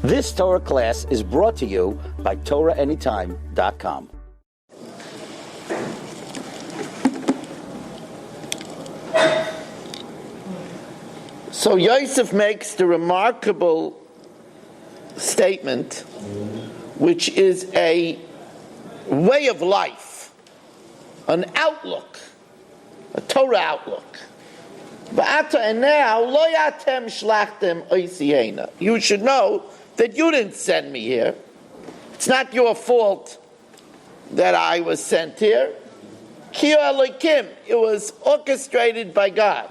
This Torah class is brought to you by TorahAnytime.com. So Yosef makes the remarkable statement, which is a way of life, an outlook, a Torah outlook. And now, you should know that you didn't send me here. It's not your fault that I was sent here. It was orchestrated by God.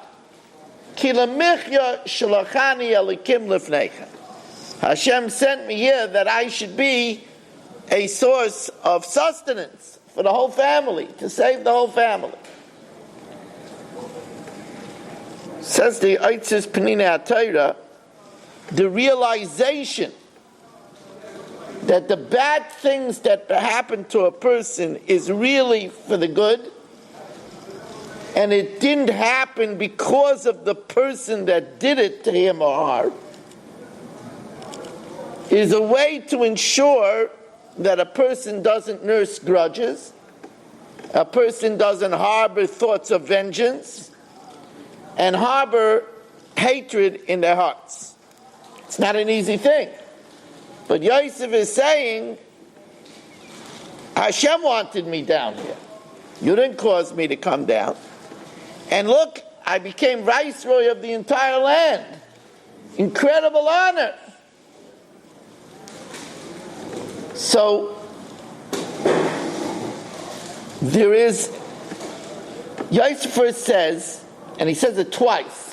Hashem sent me here that I should be a source of sustenance for the whole family, to save the whole family. Says the Eitzes Penina HaTorah, the realization that the bad things that happen to a person is really for the good, and it didn't happen because of the person that did it to him or her, is a way to ensure that a person doesn't nurse grudges, a person doesn't harbor thoughts of vengeance, and harbor hatred in their hearts. It's not an easy thing. But Yosef is saying, Hashem wanted me down here. You didn't cause me to come down. And look, I became viceroy of the entire land. Incredible honor. So, there is, Yosef first says, and he says it twice.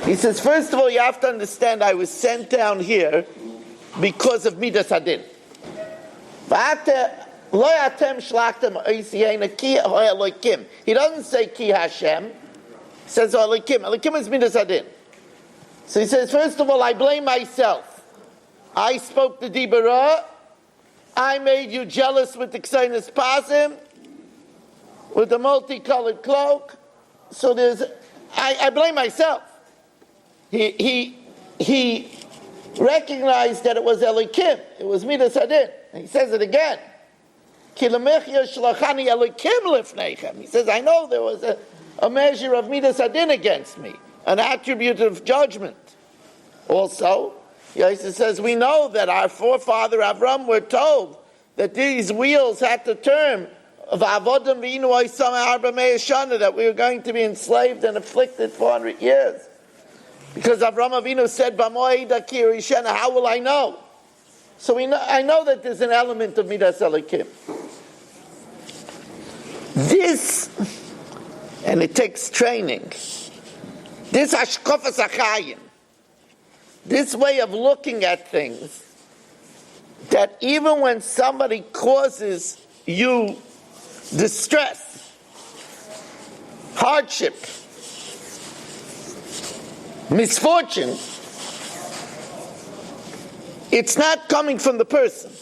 He says, first of all, you have to understand I was sent down here because of Midas Hadin. He doesn't say Ki Hashem. He says Elokim. Elokim is Midas Hadin. So he says, first of all, I blame myself. I spoke the Dibara. I made you jealous with the Ksainis Pasim, with the multicolored cloak. So I blame myself. He recognized that it was Elokim. It was Midas Hadin. And he says it again. He says, I know there was a measure of Midas Hadin against me, an attribute of judgment. Also, Yosef says, we know that our forefather Avram were told that these wheels had to turn, that we were going to be enslaved and afflicted 400 years. Because Avram Avinu said, how will I know? So I know that there's an element of Midas Elokim. This, and it takes training, this hashkofas achayim, this way of looking at things, that even when somebody causes you distress, hardship, misfortune, it's not coming from the person.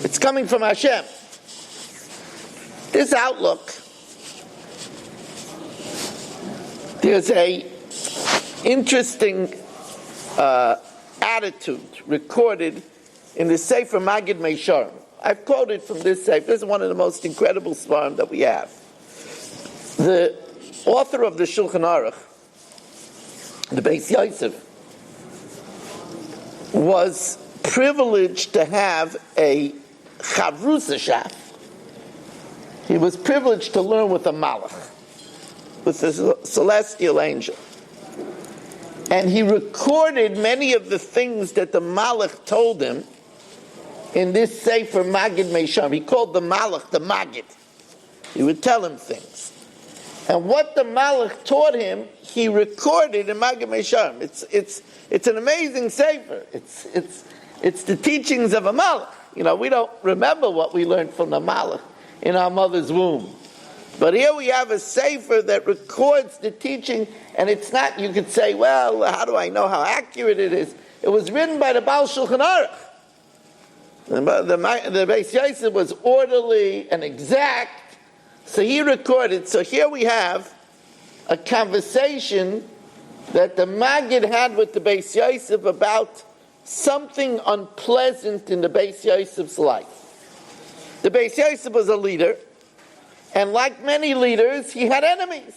It's coming from Hashem. This outlook, there's a interesting attitude recorded in the Sefer Magid Meisharim. I've quoted from this Sefer. This is one of the most incredible svarim that we have. The author of the Shulchan Aruch, the Beis Yosef, was privileged to have a chavrusa shaf. He was privileged to learn with a malach, with a celestial angel. And he recorded many of the things that the malach told him in this Sefer Magid Meisharim. He called the malach the Magid. He would tell him things. And what the malach taught him, he recorded in Magid Meisharim. It's an amazing Sefer. It's the teachings of a malach. You know, we don't remember what we learned from the malach in our mother's womb. But here we have a Sefer that records the teaching, and it's not, you could say, well, how do I know how accurate it is? It was written by the Baal Shulchan Aruch. The Beis Yosef was orderly and exact, so he recorded. So here we have a conversation that the Maggid had with the Beis Yosef about something unpleasant in the Beis Yosef's life. The Beis Yosef was a leader, and like many leaders, he had enemies.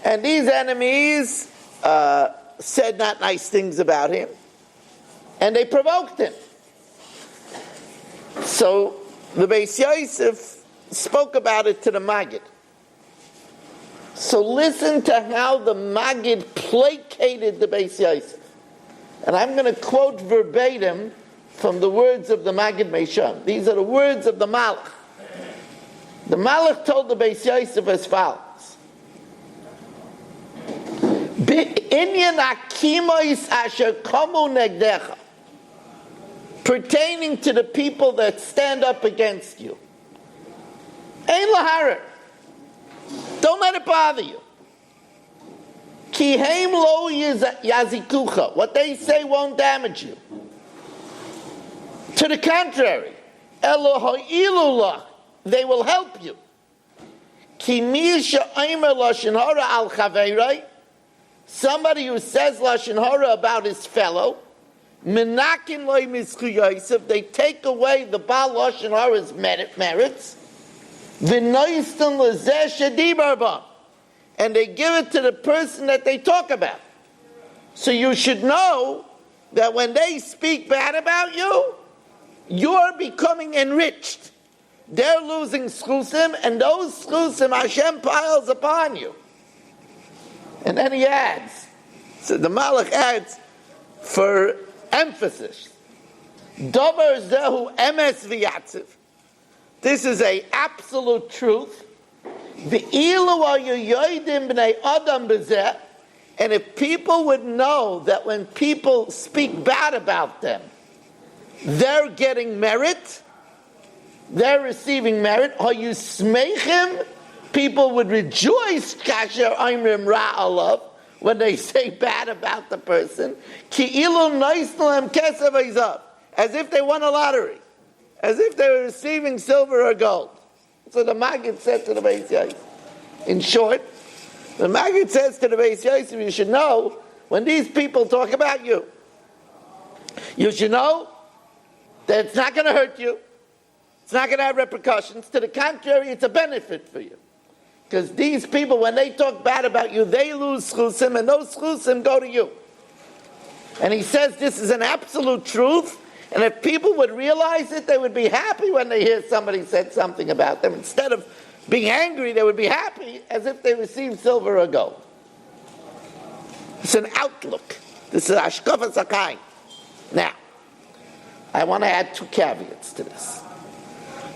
And these enemies said not nice things about him, and they provoked him. So the Beis Yosef spoke about it to the Maggid. So listen to how the Maggid placated the Beis Yosef. And I'm going to quote verbatim from the words of the Maggid Meisham. These are the words of the Malach. The Malach told the Beis Yosef as follows. Inyan akimois asher komu negdecha, pertaining to the people that stand up against you. Ein laharer. Don't let it bother you. Ki heim lo yazikucha. What they say won't damage you. To the contrary, elo ha'ilulach, they will help you. Ki mi she'omer lashon hara al chaveirei, somebody who says lashon hara about his fellow, menakin loy mizchu Yosef, they take away the Baal lashon hara's merits. V'noisten lezeh shedibar ba, and they give it to the person that they talk about. So you should know that when they speak bad about you, you're becoming enriched. They're losing schusim, and those schusim Hashem piles upon you. And then he adds, so the Malach adds, for emphasis, Dover zehu emes v'yatziv. This is an absolute truth. And if people would know that when people speak bad about them, they're getting merit, they're receiving merit, people would rejoice when they say bad about the person, as if they won a lottery, as if they were receiving silver or gold. So the Maggid said to the Beis Yosef, in short, the Maggid says to the Beis Yosef, you should know, when these people talk about you, you should know that it's not going to hurt you, it's not going to have repercussions. To the contrary, it's a benefit for you. Because these people, when they talk bad about you, they lose schusim, and those schusim go to you. And he says this is an absolute truth, and if people would realize it, they would be happy when they hear somebody said something about them. Instead of being angry, they would be happy as if they received silver or gold. It's an outlook. This is Ashkafas HaKaim. Now, I want to add two caveats to this.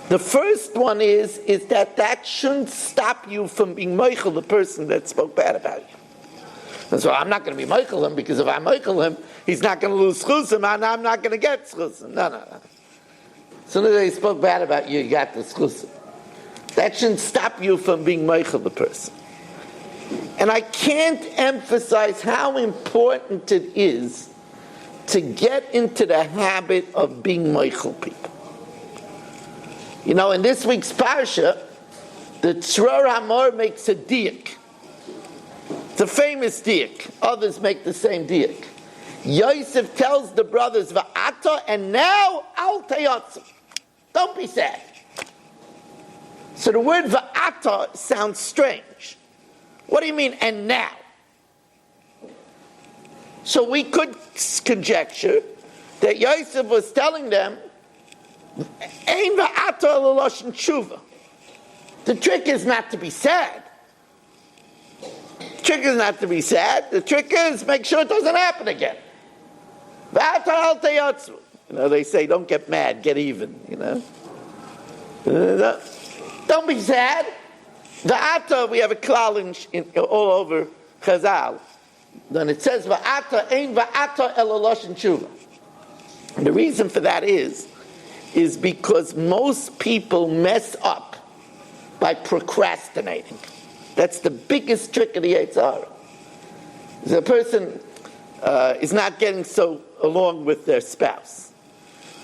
The first one is that shouldn't stop you from being Michael, the person that spoke bad about you. And so I'm not going to be Michael him, because if I Michael him, he's not going to lose schusim, and I'm not going to get schusim. No. As soon as he spoke bad about you, you got the schusim. That shouldn't stop you from being Michael, the person. And I can't emphasize how important it is to get into the habit of being Michael people. You know, in this week's parsha, the Tzror Hamor makes a diak. It's a famous diak. Others make the same diak. Yosef tells the brothers, Va'ata, and now al tayotzu. Don't be sad. So the word Va'ata sounds strange. What do you mean, and now? So we could conjecture that Yosef was telling them, Ein Va'ata l'loshen tshuva. The trick is not to be sad. The trick is not to be sad. The trick is make sure it doesn't happen again. Va'ata al tayotzu. You know, they say, don't get mad, get even, you know. Don't be sad. Va'ata, we have a klal in all over Chazal. Then it says, Va'ata, ein va'ata el loshen tshuva. And the reason for that is because most people mess up by procrastinating. That's the biggest trick of the Yetzer Hara. The person is not getting so along with their spouse.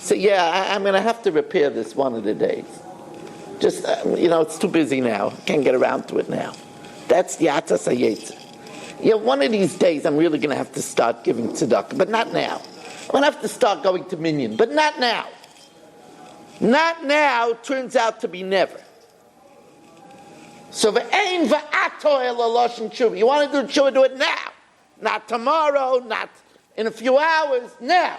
So I'm going to have to repair this one of the days. Just, it's too busy now. Can't get around to it now. That's the Atzas HaYetzer. One of these days I'm really going to have to start giving tzedakah, but not now. I'm going to have to start going to Minyan, but not now. Not now turns out to be never. So ve'ein va'ato el lashon tshuva. You want to do tshuva, do it now. Not tomorrow, not in a few hours, now.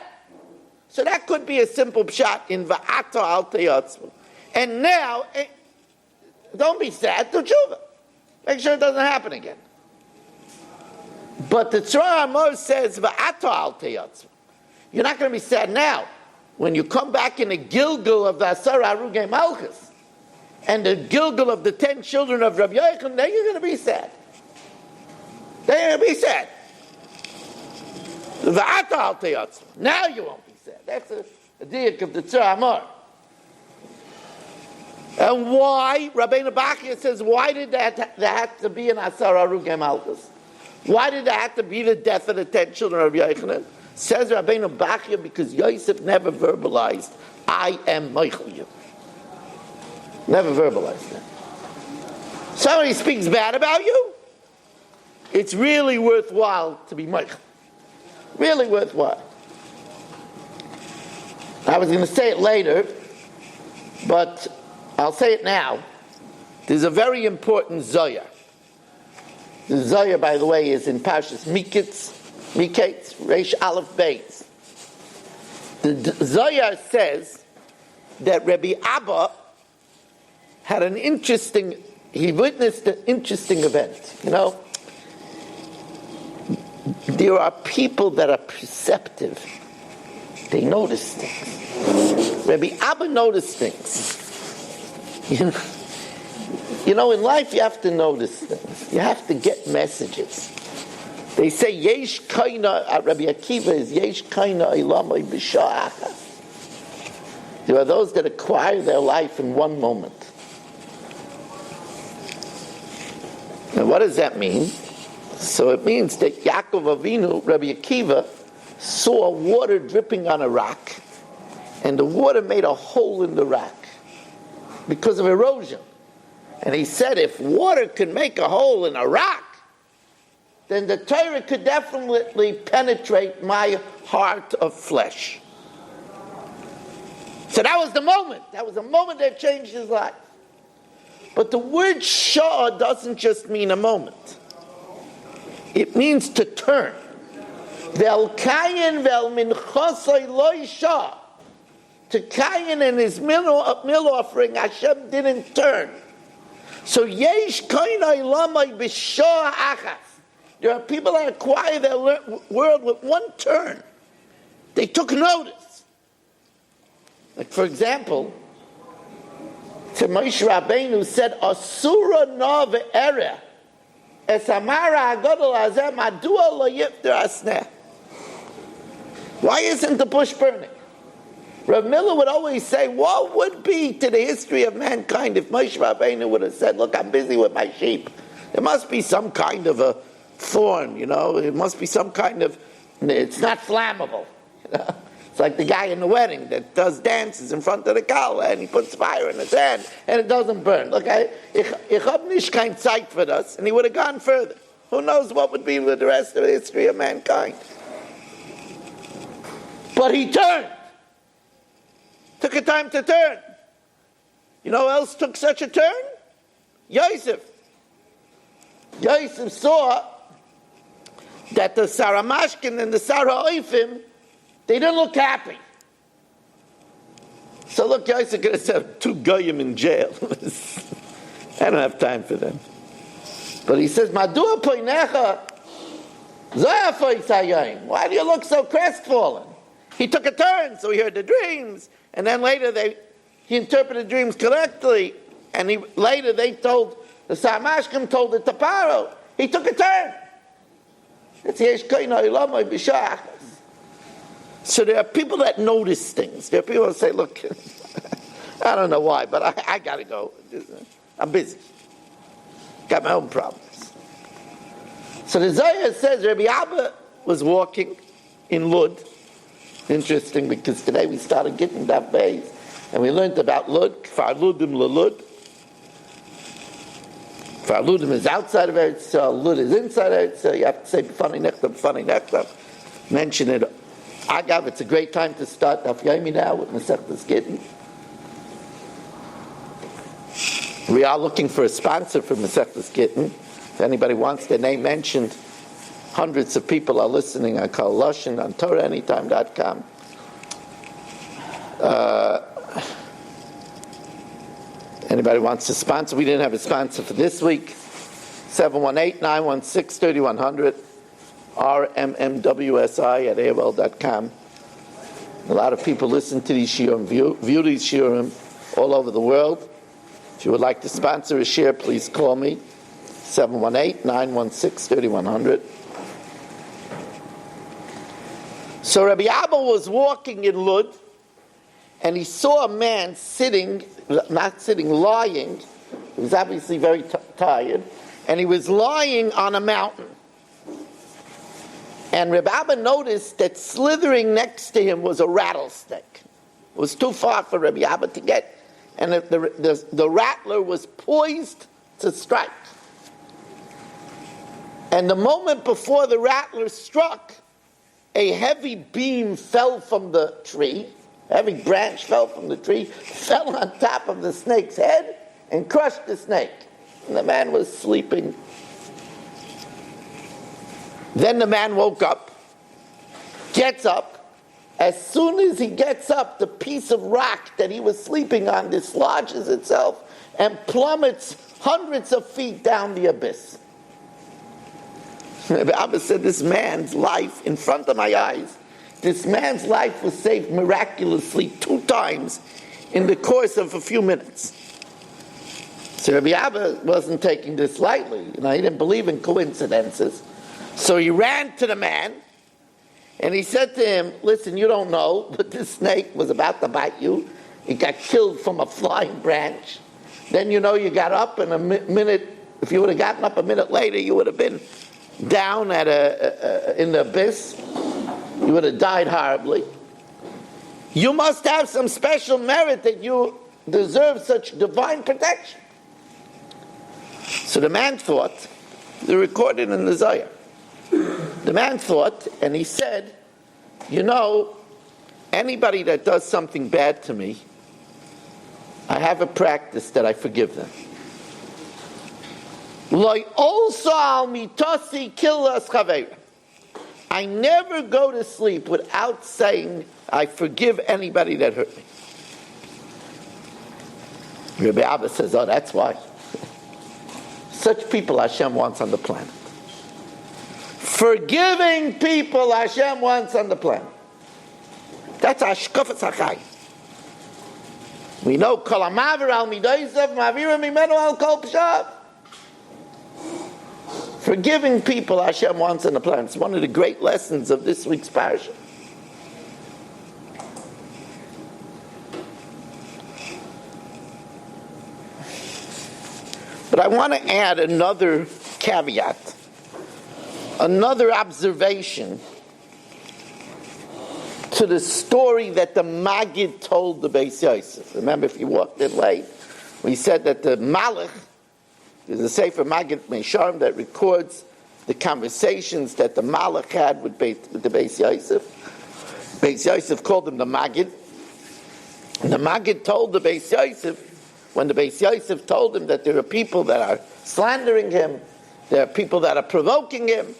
So that could be a simple pshat in va'ato al teyatzvu. And now, don't be sad, do tshuva. Make sure it doesn't happen again. But the Tzra Amor says va'ato al teyatzvu. You're not going to be sad now. When you come back in the Gilgul of the Asar Arugei Malchus, and the Gilgul of the 10 children of Rabbi Yochanan, then you're going to be sad. Then you're going to be sad. V'ata al teyatzvu. Now you won't be sad. That's a diak of the Tzra Amor. And why? Rabbeinu Bachya says, why did that have to be an Asar Arugei Malchus? Why did that have to be the death of the 10 children of Rabbi Yochanan? Says Rabbeinu Bachya, because Yosef never verbalized, I am Meichel you. Never verbalized that. Somebody speaks bad about you, it's really worthwhile to be Meichel. Really worthwhile. I was going to say it later, but I'll say it now. There's a very important Zoya. The Zoya, by the way, is in Parshas Miketz, Reish Aleph Beis. The Zoya says that Rabbi Abba had he witnessed an interesting event. You know, there are people that are perceptive. They notice things. Rabbi Abba noticed things. You know, in life you have to notice things. You have to get messages. They say, Yesh kaina, Rabbi Akiva is Yesh kaina ilamai b'sha'achas. There are those that acquire their life in one moment. Now what does that mean? So it means that Yaakov Avinu, Rabbi Akiva, saw water dripping on a rock, and the water made a hole in the rock because of erosion. And he said, if water can make a hole in a rock, then the Torah could definitely penetrate my heart of flesh. So that was the moment. That was the moment that changed his life. But the word shah doesn't just mean a moment. It means to turn. Vel kayin vel minchosai loy shah. To Kayin and his meal offering, Hashem didn't turn. So yesh kainai lamai b'shah achas. There are people that acquire their world with one turn. They took notice. Like, for example, to Moshe Rabbeinu said, Asura na ve'ereh es amara agadol hazeh madua lo yifter asneh. Why isn't the bush burning? Rav Miller would always say, what would be to the history of mankind if Moshe Rabbeinu would have said, look, I'm busy with my sheep. There must be some kind of a thorn, you know, it must be some kind of, it's not flammable. You know? It's like the guy in the wedding that does dances in front of the kala and he puts fire in his hand and it doesn't burn. Look, ich hab nicht kein Zeit for this, and he would have gone further. Who knows what would be with the rest of the history of mankind. But he turned. Took a time to turn. You know who else took such a turn? Yosef. Yosef saw that the Saramashkin and the Sara'ifim, they didn't look happy. So look, Yosef could have said, 2 goyim in jail. I don't have time for them. But he says, Madua poinecha zayafoi sayayim. Why do you look so crestfallen? He took a turn, so he heard the dreams, and then later he interpreted dreams correctly, and later they told, the Sarmashkim told the Taparo, he took a turn. So there are people that notice things. There are people that say, look, I don't know why, but I got to go. I'm busy. Got my own problems. So the Zohar says Rabbi Abba was walking in Lud. Interesting, because today we started getting that base, and we learned about Lud, Kfar Ludim LeLud. Kfar Ludim is outside of Eretz Yisrael, Lud is inside Eretz Yisrael. You have to say B'fanei Nechtam. Mention it Agav, it's a great time to start Daf Yomi now with Masechtas Gittin. We are looking for a sponsor for Masechtas Gittin. If anybody wants their name mentioned, hundreds of people are listening on Kol Lashon on TorahAnytime.com. Anybody wants to sponsor? We didn't have a sponsor for this week. 718-916-3100, rmmwsi@aol.com. A lot of people listen to these shiurim, view these shiurim all over the world. If you would like to sponsor a share, please call me, 718-916-3100. So Rabbi Abba was walking in Lud, and he saw a man lying. He was obviously very tired, and he was lying on a mountain. And Rabbi Abba noticed that slithering next to him was a rattlesnake. It was too far for Rabbi Abba to get, and the rattler was poised to strike. And the moment before the rattler struck, a heavy beam fell from the tree, a heavy branch fell from the tree, fell on top of the snake's head, and crushed the snake. And the man was sleeping. Then the man woke up, gets up. As soon as he gets up, the piece of rock that he was sleeping on dislodges itself and plummets hundreds of feet down the abyss. Rabbi Abba said, this man's life, in front of my eyes, this man's life was saved miraculously 2 times in the course of a few minutes. So Rabbi Abba wasn't taking this lightly. He didn't believe in coincidences. So he ran to the man, and he said to him, listen, you don't know, but this snake was about to bite you. It got killed from a flying branch. Then you got up in a minute. If you would have gotten up a minute later, you would have been down in the abyss. You would have died horribly. You must have some special merit that you deserve such divine protection. So the man thought, they're recorded in the Zohar. The man thought, and he said, anybody that does something bad to me, I have a practice that I forgive them. I never go to sleep without saying, I forgive anybody that hurt me. Rabbi Abba says, oh, that's why. Such people Hashem wants on the planet. Forgiving people Hashem wants on the planet. That's Hashkafas HaChai. We know Kol HaMaver Al Midaysev Ma'avira Mimenu Al Kol Pshav. Forgiving people Hashem wants on the planet. It's one of the great lessons of this week's parasha. But I want to add another caveat, another observation to the story that the Maggid told the Beis Yosef. Remember, if you walked in late, we said that the Malach, there's a Sefer Maggid Meisharim that records the conversations that the Malach had with the Beis Yosef. Beis Yosef called him the Maggid. And the Maggid told the Beis Yosef, when the Beis Yosef told him that there are people that are slandering him, there are people that are provoking him,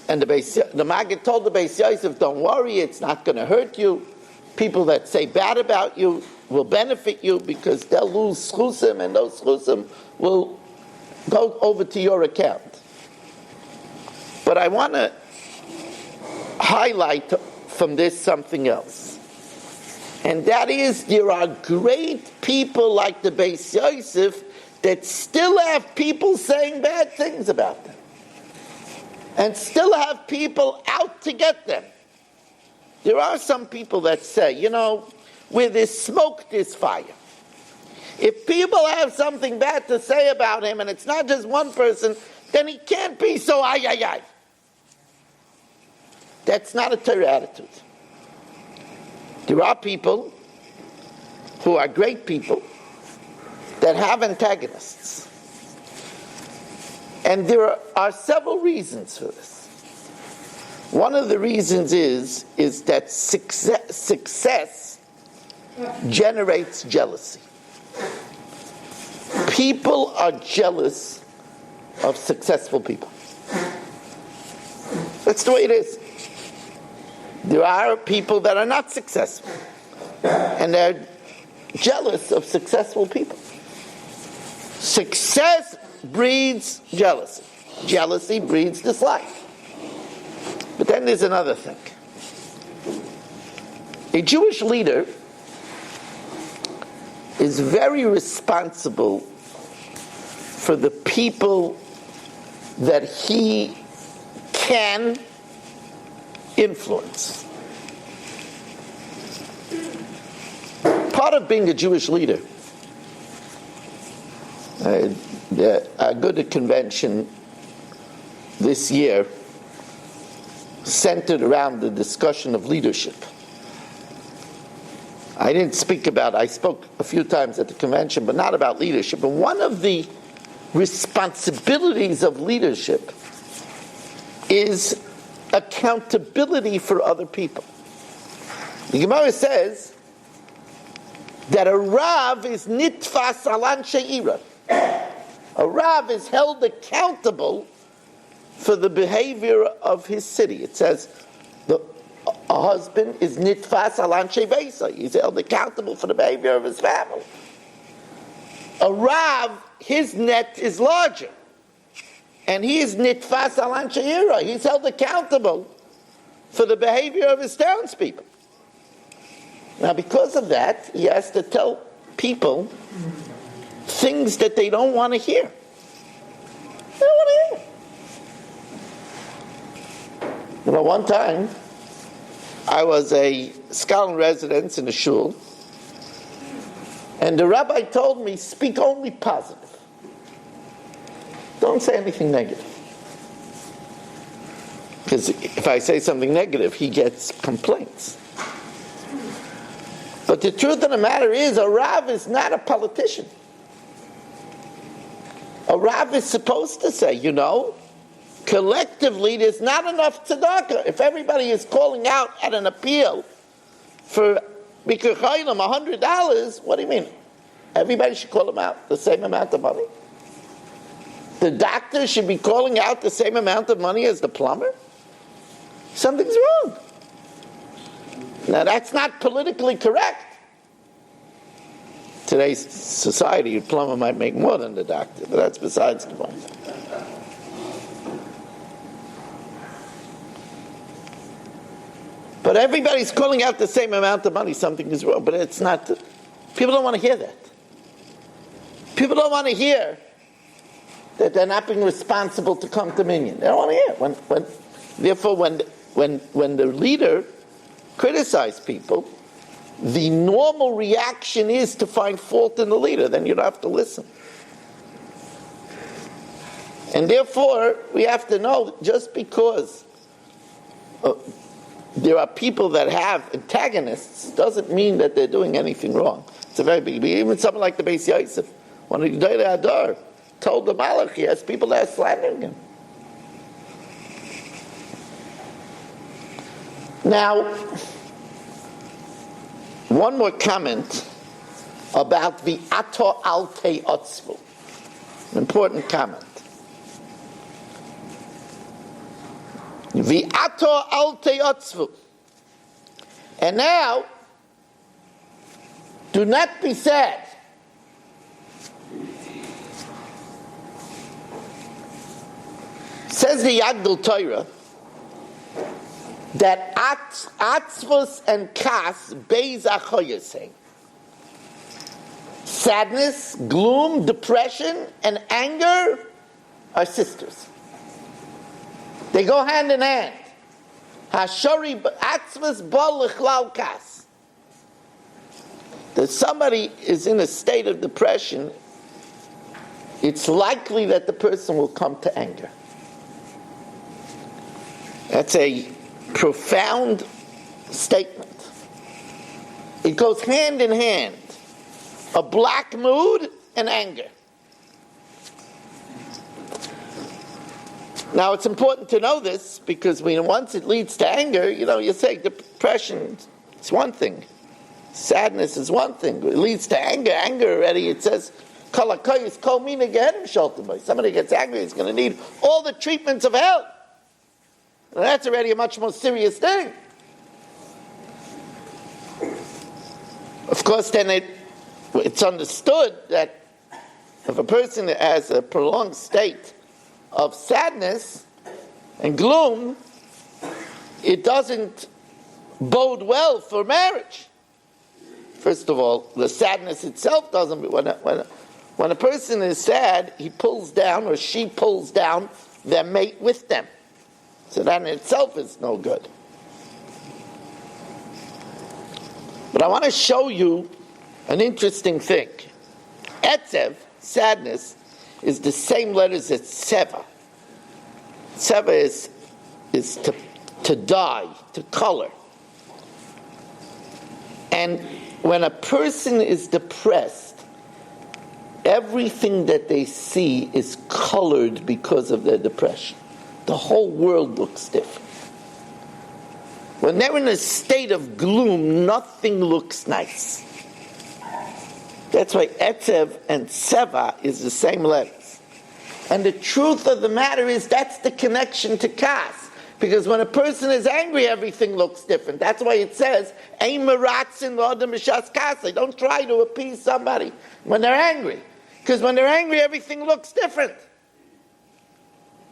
and the Maggid told the Beis Yosef, don't worry, it's not going to hurt you. People that say bad about you will benefit you because they'll lose schusim, and those schusim will go over to your account. But I want to highlight from this something else. And that is, there are great people like the Beis Yosef that still have people saying bad things about them. And still have people out to get them. There are some people that say, where there's smoke, there's fire. If people have something bad to say about him, and it's not just one person, then he can't be so ay. That's not a Torah attitude. There are people who are great people that have antagonists. And there are several reasons for this. One of the reasons is that success generates jealousy. People are jealous of successful people. That's the way it is. There are people that are not successful, and they're jealous of successful people. Success breeds jealousy. Jealousy breeds dislike. But then there's another thing. A Jewish leader is very responsible for the people that he can influence. Part of being a Jewish leader, I go to a convention this year centered around the discussion of leadership. I spoke a few times at the convention, but not about leadership. And one of the responsibilities of leadership is accountability for other people. The Gemara says that a Rav is nitfas alan she'ira. A Rav is held accountable for the behavior of his city. It says a husband is nitfas alan she'veisa. He's held accountable for the behavior of his family. A Rav, his net is larger. And he is nitfas alan she'ira. He's held accountable for the behavior of his townspeople. Now, because of that, he has to tell people things that they don't want to hear. They don't want to hear. One time, I was a scholar in residence in a shul, and the rabbi told me, speak only positive. Don't say anything negative. Because if I say something negative, he gets complaints. But the truth of the matter is, a Rav is not a politician. A Rav is supposed to say, collectively there's not enough tzedakah. If everybody is calling out at an appeal for Bikur Chaylim $100, what do you mean? Everybody should call them out the same amount of money? The doctor should be calling out the same amount of money as the plumber? Something's wrong. Now that's not politically correct. Today's society, a plumber might make more than the doctor, but that's besides the point. But everybody's calling out the same amount of money, something is wrong, but it's not. People don't want to hear that. People don't want to hear that they're not being responsible to come to minyan. They don't want to hear. Therefore, when the leader criticizes people, the normal reaction is to find fault in the leader. Then you don't have to listen. And therefore, we have to know, just because there are people that have antagonists doesn't mean that they're doing anything wrong. It's a very big deal. Even someone like the Beis Yosef, one of the Gedolei Hador, told the Malach he has people that are slandering him. Now, one more comment about the Ato al Te'otzvu. An important comment. V'ato al te'otzvu. And now, do not be sad. Says the Yagdal Torah that atzvus and kas beis achoyesei. Sadness, gloom, depression, and anger are sisters. They go hand in hand. Hashori atzvus bal lechlal kas. That somebody is in a state of depression, it's likely that the person will come to anger. That's a profound statement. It goes hand in hand. A black mood and anger. Now, it's important to know this because once it leads to anger, you say depression is one thing. Sadness is one thing. It leads to anger. Anger already, it says, somebody gets angry, he's going to need all the treatments of hell. And that's already a much more serious thing. Of course, then it's understood that if a person has a prolonged state of sadness and gloom, it doesn't bode well for marriage. First of all, the sadness itself doesn't. When a person is sad, he pulls down or she pulls down their mate with them. So that in itself is no good. But I want to show you an interesting thing. Etzev, sadness, is the same letters as Seva. Seva is to dye, to color. And when a person is depressed, everything that they see is colored because of their depression. The whole world looks different. When they're in a state of gloom, nothing looks nice. That's why Etzev and Seva is the same letters. And the truth of the matter is that's the connection to Kas. Because when a person is angry, everything looks different. That's why it says, Ein meratzin l'adam b'shas kasei. Don't try to appease somebody when they're angry. Because when they're angry, everything looks different.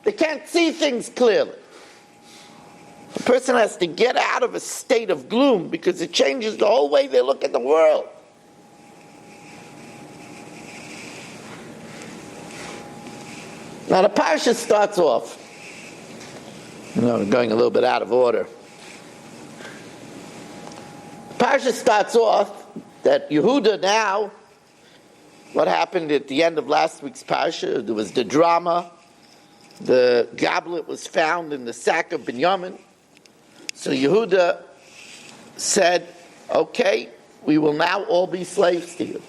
They can't see things clearly. A person has to get out of a state of gloom because it changes the whole way they look at the world. Now the parsha starts off, going a little bit out of order. The parsha starts off that Yehuda now, what happened at the end of last week's parsha, there was the drama. The goblet was found in the sack of Binyamin. So Yehuda said, okay, we will now all be slaves to you.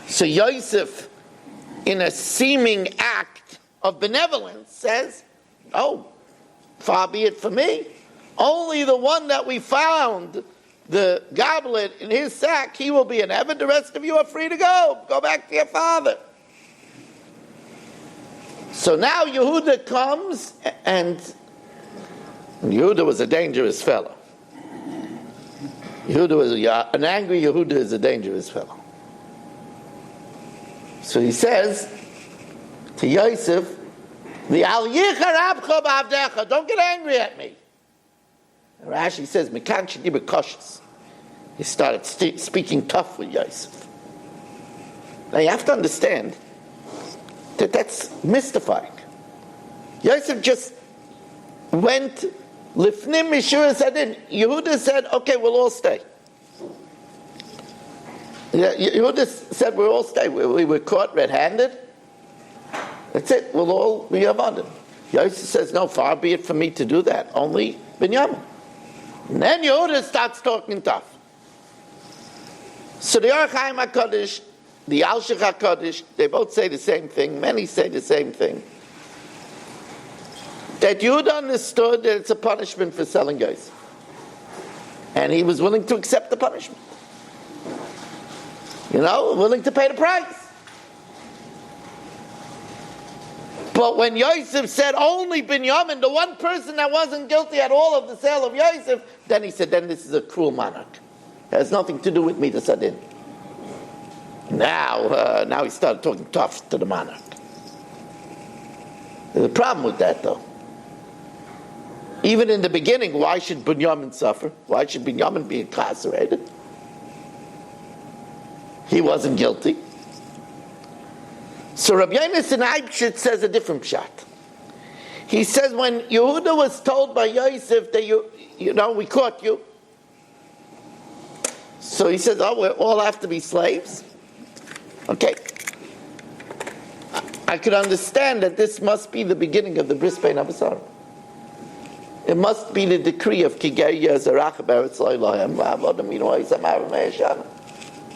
So Yosef, in a seeming act of benevolence, says, oh, far be it for me. Only the one that we found, the goblet in his sack, he will be an Eved. The rest of you are free to go. Go back to your father. So now Yehuda comes, and Yehuda was a dangerous fellow. Yehuda was an angry Yehuda is a dangerous fellow. So he says to Yosef, don't get angry at me. And Rashi says, he started speaking tough with Yosef. Now you have to understand that that's mystifying. Yosef just went Lifnim Mishura Sadin. Yehuda said, okay, we'll all stay. Yehuda said we'll all stay. We were caught red-handed. That's it. We'll all be abandoned. Yosef says, no, far be it for me to do that. Only Binyamin. And then Yehuda starts talking tough. So the Orach Chaim HaKadosh, the Alshich HaKadosh, they both say the same thing. Many say the same thing. That Yehuda understood that it's a punishment for selling Yosef. And he was willing to accept the punishment. Willing to pay the price. But when Yosef said only Binyamin, the one person that wasn't guilty at all of the sale of Yosef, then he said, then this is a cruel monarch. It has nothing to do with me, the Sadin. Now he started talking tough to the monarch. There's a problem with that, though. Even in the beginning, why should Binyamin suffer? Why should Binyamin be incarcerated? He wasn't guilty. So Rabbi Yonasan Eibshitz says a different pshat. He says when Yehuda was told by Yosef that we caught you. So he says, we all have to be slaves. Okay. I could understand that this must be the beginning of the Bris Bein Abasarim. It must be the decree of Kigeya Zarach Beretz Loilahem.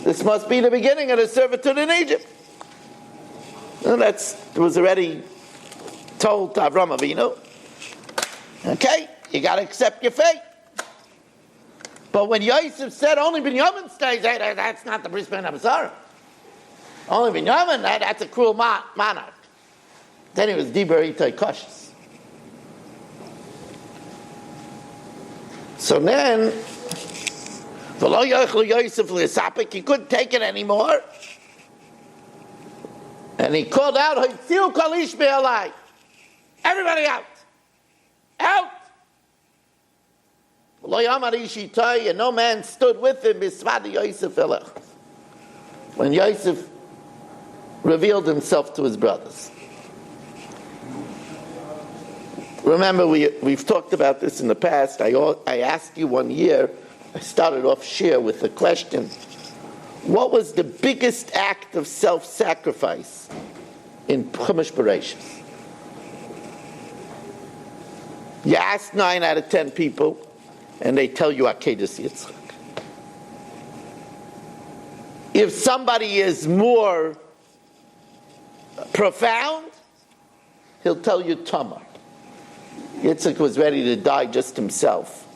This must be the beginning of the servitude in Egypt. And it was already told to Avram Avinu, okay, you got to accept your fate. But when Yosef said only Binyamin stays, that's not the Bris Ben Abasara. Only Binyamin, that's a cruel monarch. Then he was Diber Itay cautious. So then, he couldn't take it anymore. And he called out, everybody out! Out! And no man stood with him when Yosef revealed himself to his brothers. Remember, we've talked about this in the past. I asked you one year, I started off share with the question, what was the biggest act of self-sacrifice in Chumash Bereshis? You ask 9 out of 10 people, and they tell you Akedas Yitzchak. If somebody is more profound, he'll tell you Tamar. Yitzchak was ready to die just himself.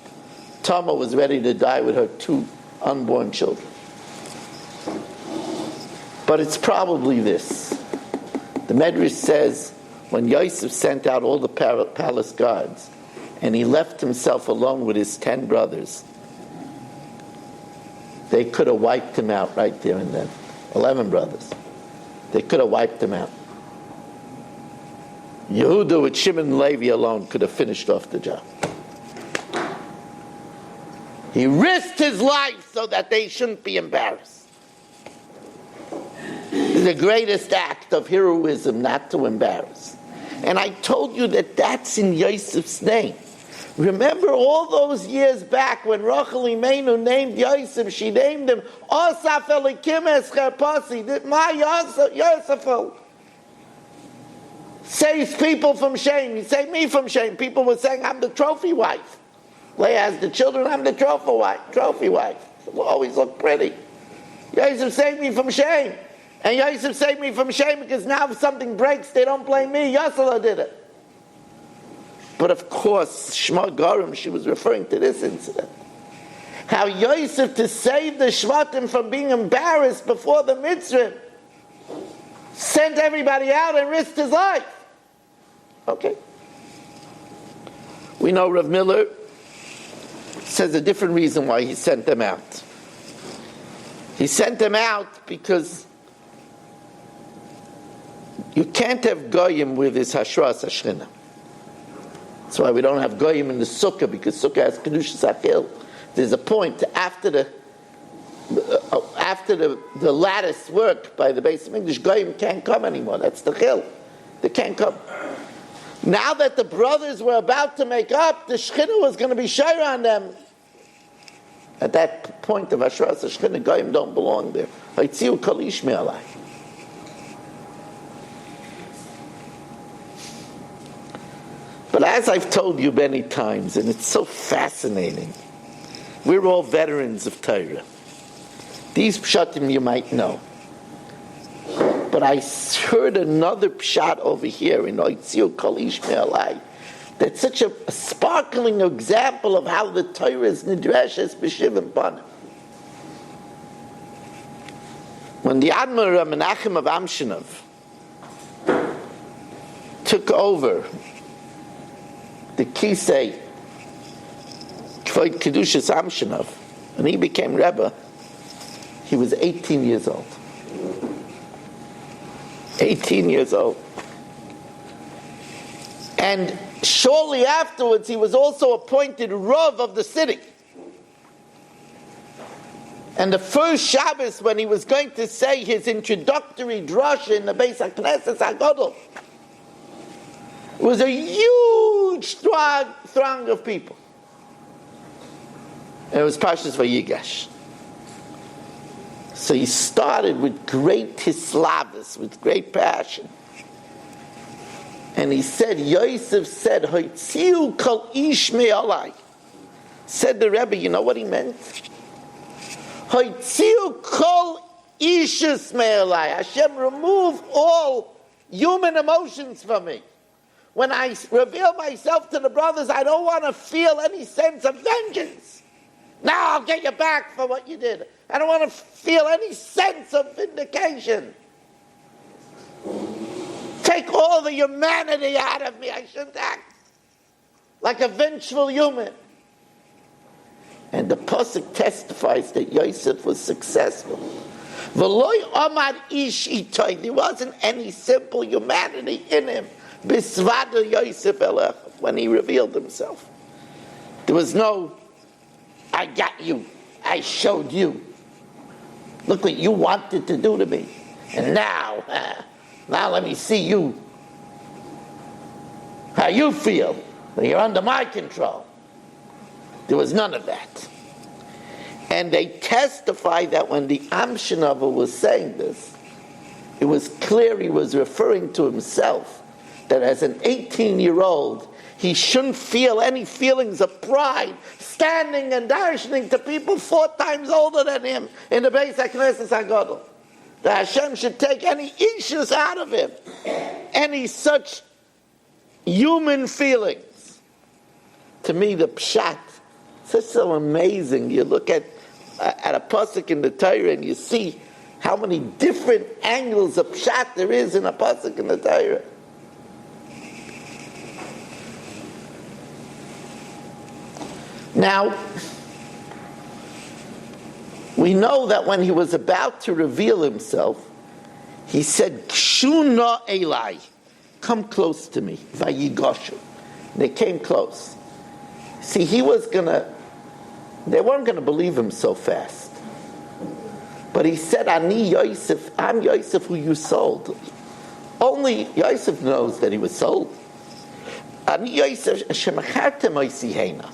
Tamar was ready to die with her 2 unborn children. But it's probably this. The Medrash says, when Yosef sent out all the palace guards, and he left himself alone with his 10 brothers, they could have wiped him out right there and then. 11 brothers. They could have wiped him out. Yehuda with Shimon and Levi alone could have finished off the job. He risked his life so that they shouldn't be embarrassed. It's the greatest act of heroism not to embarrass. And I told you that that's in Yosef's name. Remember all those years back when Rachel Imenu named Yosef, she named him Osaf Elikim Escherpasi, my Yosef. Saves people from shame. He saved me from shame. People were saying, I'm the trophy wife. Leah has the children, I'm the trophy wife. We'll always look pretty. Yosef saved me from shame. And Yosef saved me from shame because now if something breaks, they don't blame me. Yosela did it. But of course, Shema Garim, she was referring to this incident. How Yosef, to save the Shvatim from being embarrassed before the Mitzrayim, sent everybody out and risked his life. Okay. We know Rav Miller says a different reason why he sent them out. He sent them out because you can't have Goyim with his Hashras Hashchina. That's why we don't have Goyim in the Sukkah, because Sukkah has Kedushas Achil. There's a point after the lattice work by the base of English, Goyim can't come anymore. That's the Chil. They can't come. Now that the brothers were about to make up, the Shechina was going to be shayra on them. At that point of Hashras Hashchina, Goyim don't belong there. Haitziu kol ish me'alai. But as I've told you many times, and it's so fascinating, we're all veterans of Torah. These pshatim you might know. But I heard another pshat over here in Oitziu Kol Ish Me'alai that's such a sparkling example of how the Torah is nidreshes b'shivim panim. When the Admiral Menachem of Amshinov took over the Kisei Kvoid Kedushas Amshinov, and he became Rebbe, he was 18 years old. 18 years old. And shortly afterwards, he was also appointed Rav of the city. And the first Shabbos, when he was going to say his introductory drasha in the Beis HaKnesses HaGadol, it was a huge throng of people. And it was Parshas Vayigash. So he started with great hislavus, with great passion. And he said, Yosef said, Hoitziu kol ish me'alai. Said the Rebbe, you know what he meant? Hoitziu kol ishus me'alai. Hashem, remove all human emotions from me. when I reveal myself to the brothers, I don't want to feel any sense of vengeance. Now I'll get you back for what you did. I don't want to feel any sense of vindication. Take all the humanity out of me. I shouldn't act like a vengeful human. And the pasuk testifies that Yosef was successful. V'loy amad ish itoy. There wasn't any simple humanity in him. Bisvada Yosef elech, when he revealed himself. There was no, I got you, I showed you. Look what you wanted to do to me. And now let me see you. How you feel. You're under my control. There was none of that. And they testify that when the Amshinava was saying this, it was clear he was referring to himself, that as an 18-year-old, he shouldn't feel any feelings of pride, standing and darshaning to people 4 times older than him in the Beis HaKnesses HaGadol. That Hashem should take any issues out of him, any such human feelings. To me, the pshat, it's so amazing. You look at a pasuk in the Torah and you see how many different angles of pshat there is in a pasuk in the Torah. Now, we know that when he was about to reveal himself, he said, Kshuna Elai, come close to me, Vayigash. They came close. See, they weren't going to believe him so fast. But he said, Ani Yosef, I'm Yosef who you sold. Only Yosef knows that he was sold. Ani Yosef, Shemachartem Oisihena.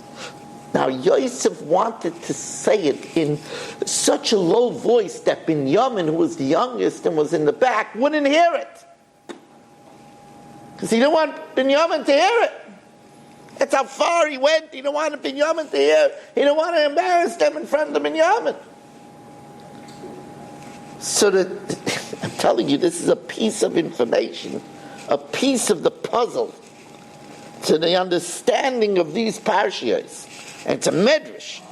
Now Yosef wanted to say it in such a low voice that Binyamin, who was the youngest and was in the back, wouldn't hear it. Because he didn't want Binyamin to hear it. That's how far he went. He didn't want Binyamin to hear it. He didn't want to embarrass them in front of Binyamin. So I'm telling you, this is a piece of information, a piece of the puzzle to the understanding of these parshiyos. And it's a medrash.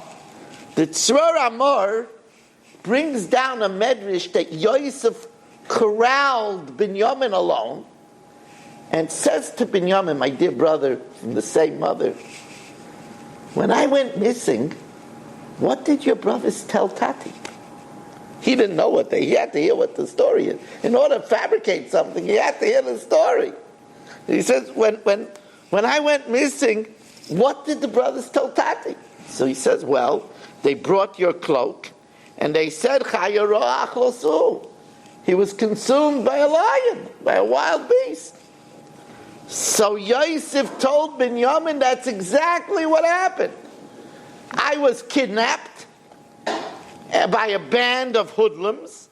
The Tzror Amor brings down a medrash that Yosef corralled Binyamin alone and says to Binyamin, my dear brother from the same mother, when I went missing, what did your brothers tell Tati? He didn't know he had to hear what the story is. In order to fabricate something, he had to hear the story. He says, when I went missing, what did the brothers tell Tati? So he says, well, they brought your cloak, and they said, he was consumed by a lion, by a wild beast. So Yosef told Binyamin, that's exactly what happened. I was kidnapped by a band of hoodlums,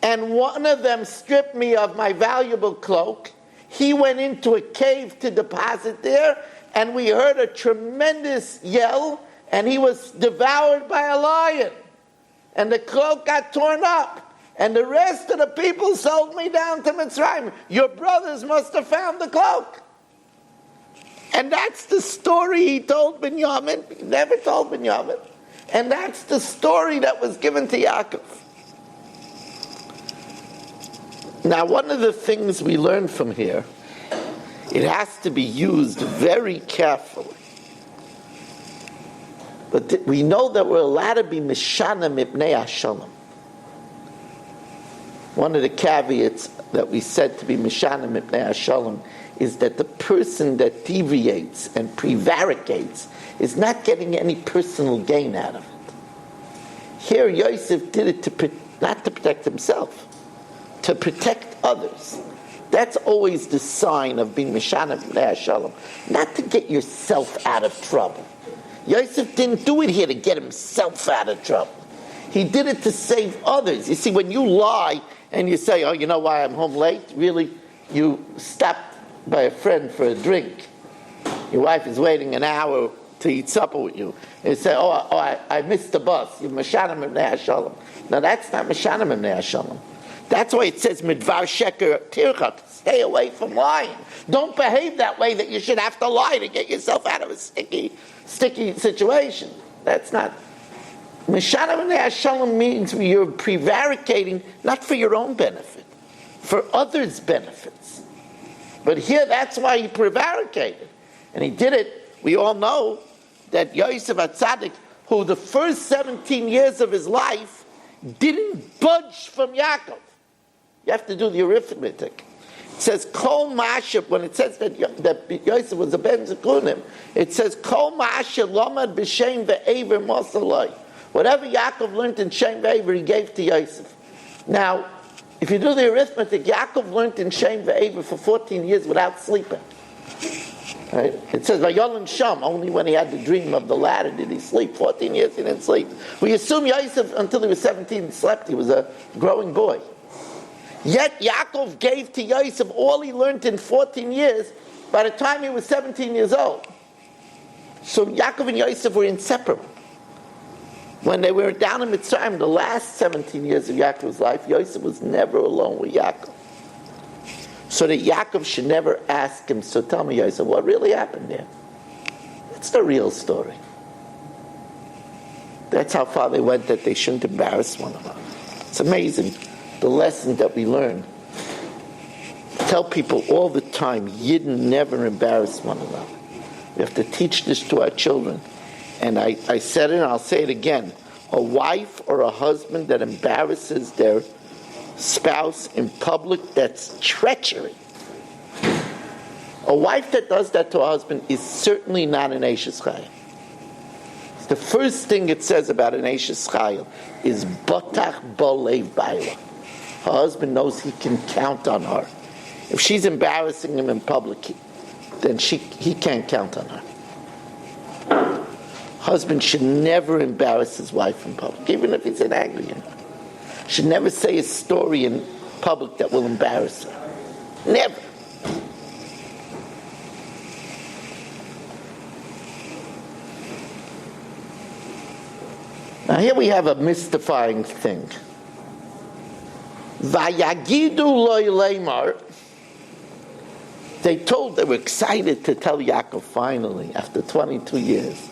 and one of them stripped me of my valuable cloak. He went into a cave to deposit there, and we heard a tremendous yell, and he was devoured by a lion. And the cloak got torn up, and the rest of the people sold me down to Mitzrayim. Your brothers must have found the cloak. And that's the story he told Binyamin. He never told Binyamin. And that's the story that was given to Yaakov. Now, one of the things we learn from here, it has to be used very carefully. But we know that we're allowed to be Mishana Mipnei Hashalom. One of the caveats that we said to be Mishana Mipnei Hashalom is that the person that deviates and prevaricates is not getting any personal gain out of it. Here Yosef did it not to protect himself, to protect others. That's always the sign of being Mishana Mipnei Hashalom, not to get yourself out of trouble. Yosef didn't do it here to get himself out of trouble. He did it to save others. You see, when you lie and you say, oh, you know why I'm home late? Really, you stopped by a friend for a drink. Your wife is waiting an hour to eat supper with you. And you say, I missed the bus. You're Mishana Mipnei Hashalom. Now, that's not Mishana Mipnei Hashalom. That's why it says, midvar sheker tirchak, stay away from lying. Don't behave that way that you should have to lie to get yourself out of a sticky situation. That's not. Mishana v'nei Shalom means you're prevaricating not for your own benefit, for others' benefits. But here, that's why he prevaricated. And he did it, we all know, that Yosef HaTzadik, who the first 17 years of his life didn't budge from Yaakov. You have to do the arithmetic. It says, Kol Ma'asher, when it says that Yosef was a Ben Zekunim, it says, Kol Ma'asher lomad b'shem ve'ever mosaloi. Whatever Yaakov learned in Shem ve'ever, he gave to Yosef. Now, if you do the arithmetic, Yaakov learned in Shem ve'ever for 14 years without sleeping. Right? It says, Vayolim Sham, only when he had the dream of the ladder did he sleep. 14 years he didn't sleep. We assume Yosef, until he was 17, slept. He was a growing boy. Yet Yaakov gave to Yosef all he learned in 14 years by the time he was 17 years old. So Yaakov and Yosef were inseparable. When they were down in Mitzrayim, the last 17 years of Yaakov's life, Yosef was never alone with Yaakov. So that Yaakov should never ask him, so tell me, Yosef, what really happened there? That's the real story. That's how far they went, that they shouldn't embarrass one another. It's amazing, the lesson that we learn. Tell people all the time, Yidden never embarrass one another. We have to teach this to our children. And I said it and I'll say it again. A wife or a husband that embarrasses their spouse in public, that's treachery. A wife that does that to a husband is certainly not an Eishes Chayil. The first thing it says about an Eishes Chayil is Botach Bolev Baila. Her husband knows he can count on her. If she's embarrassing him in public, then he can't count on her. Husband should never embarrass his wife in public, even if he's an angry at her. Should never say a story in public that will embarrass her. Never. Now here we have a mystifying thing. Vayagidu loy leimar. They were excited to tell Yaakov finally, after 22 years.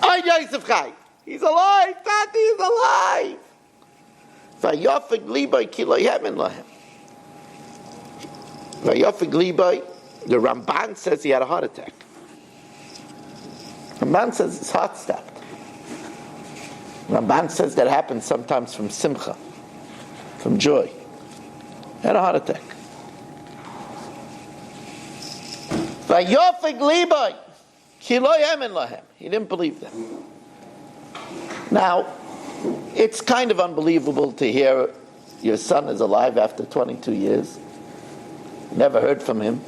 Oh, Yosef Chai, he's alive, Tati, he's alive. Vayofig liboy ki lo yemen lahem. Vayofig liboy, the Ramban says he had a heart attack. Ramban says his heart stopped. Ramban says that happens sometimes from simcha, from joy. He had a heart attack. Vayofig liboy ki lo yemen lahem. He didn't believe them. Now, it's kind of unbelievable to hear your son is alive after 22 years. Never heard from him.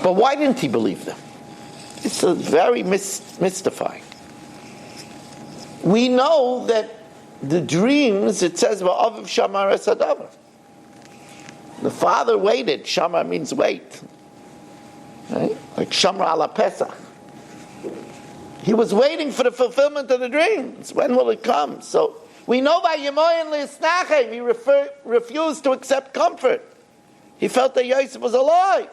But why didn't he believe them? It's very mystifying. We know that the dreams, it says, Va'aviv shamar es hadavar. The father waited. Shamar means wait. Right? Like Shamra ala Pesach. He was waiting for the fulfillment of the dreams. When will it come? So we know by Yemoyin Lisnachem he refused to accept comfort. He felt that Yosef was alive.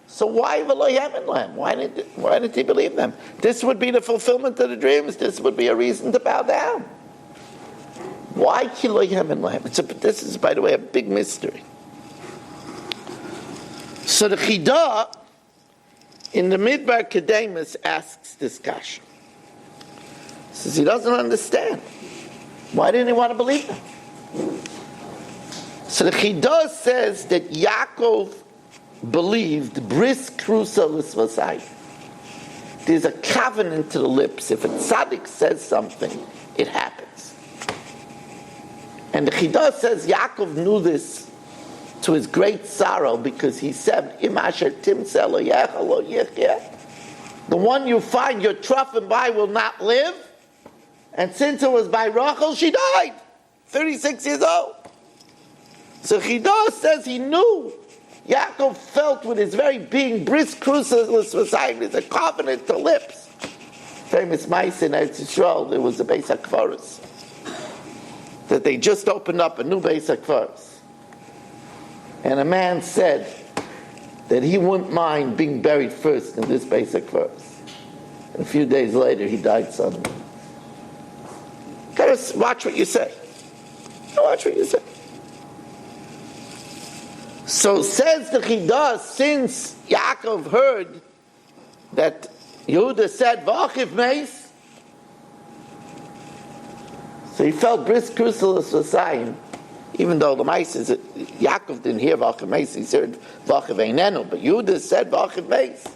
So why v'lo yemen lahem? Why didn't he believe them? This would be the fulfillment of the dreams. This would be a reason to bow down. Why ki lo yemen lahem? This is, by the way, a big mystery. So the Chidah in the Midbar Kedemus asks this kasha. Says he doesn't understand. Why didn't he want to believe them? So the Chidah says that Yaakov believed bris krusa l'svasai. There's a covenant to the lips. If a tzaddik says something, it happens. And the Chidah says Yaakov knew this to his great sorrow, because he said, Im asher timtzeh lo yecha lo yichyeh. The one you find your truffin by will not live. And since it was by Rachel, she died. 36 years old. So Chidah says he knew. Yaakov felt with his very being, bris krusa l'svasai, there's a covenant to lips. Famous mice in Eretz Yisrael, there was a Beis HaKvaros. that they just opened up a new Beis HaKvaros. And a man said that he wouldn't mind being buried first in this Beis HaKvaros. And a few days later, he died suddenly. Gotta watch what you say. Watch what you say. So says the Chidah, since Yaakov heard that Yehuda said, V'achiv meis, so he felt bris crucilis v'sayim, even though the mice is, Yaakov didn't hear V'achiv meis, he heard V'achiv einenu, but Yehuda said V'achiv meis.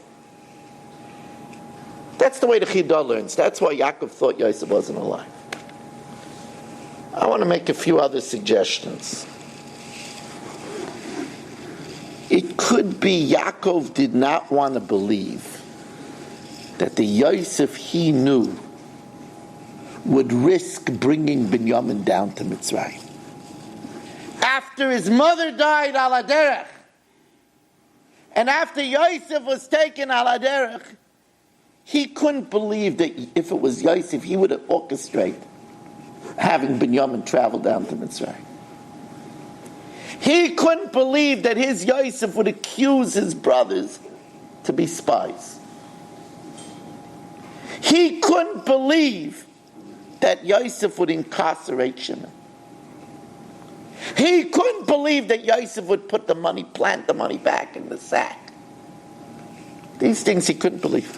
That's the way the Chidah learns. That's why Yaakov thought Yosef wasn't alive. I want to make a few other suggestions. It could be Yaakov did not want to believe that the Yosef he knew would risk bringing Binyamin down to Mitzrayim. After his mother died al haderech, and after Yosef was taken al haderech, he couldn't believe that if it was Yosef, he would have orchestrated having Binyamin travel down to Mitzrayim. He couldn't believe that his Yosef would accuse his brothers to be spies. He couldn't believe that Yosef would incarcerate Shimon. He couldn't believe that Yosef would put the money, plant the money back in the sack. These things he couldn't believe.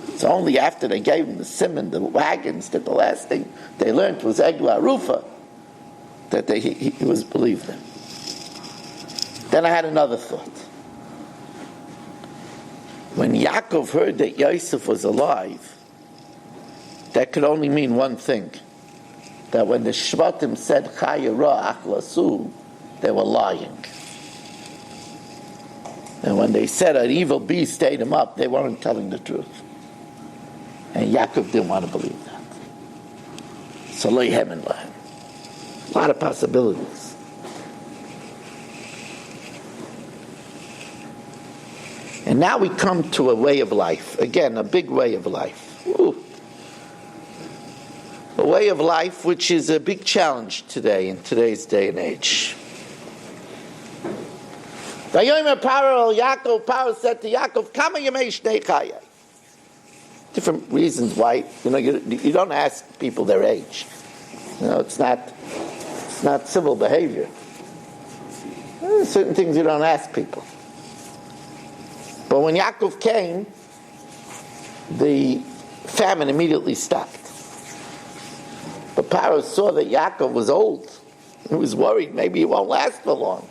It's only after they gave him the simon, the wagons, that the last thing they learned was Egla Rufa, that he was believed in. Then I had another thought. When Yaakov heard that Yosef was alive, that could only mean one thing. That when the Shvatim said Chaya Ra Achlasu, they were lying. And when they said an evil beast ate him up, they weren't telling the truth. And Yaakov didn't want to believe that. So Lehem and Lehem. A lot of possibilities. And now we come to a way of life. Again, a big way of life. Ooh. A way of life which is a big challenge today, in today's day and age. Vayomer Paro Yaakov, Paro said to Yaakov, Kama yemei shnei chayai. Different reasons why, you don't ask people their age. It's not civil behavior. There's certain things you don't ask people. But when Yaakov came, the famine immediately stopped. But Paro saw that Yaakov was old. He was worried maybe he won't last for long.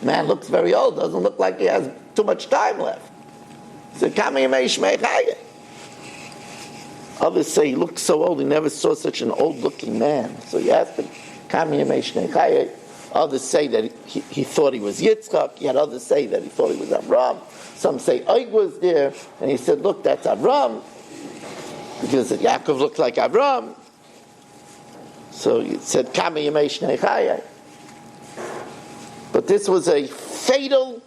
Man looks very old, doesn't look like he has too much time left. He said, Kama yemei shmei chayai. Others say he looked so old, he never saw such an old-looking man. So he asked him, Kama yemei shnei chayai. Others say that he thought he was Yitzchak. Yet others say that he thought he was Avram. Some say Oig was there, and he said, look, that's Avram, because Yaakov looked like Avram. So he said, Kama yemei shnei chayai. But this was a fatal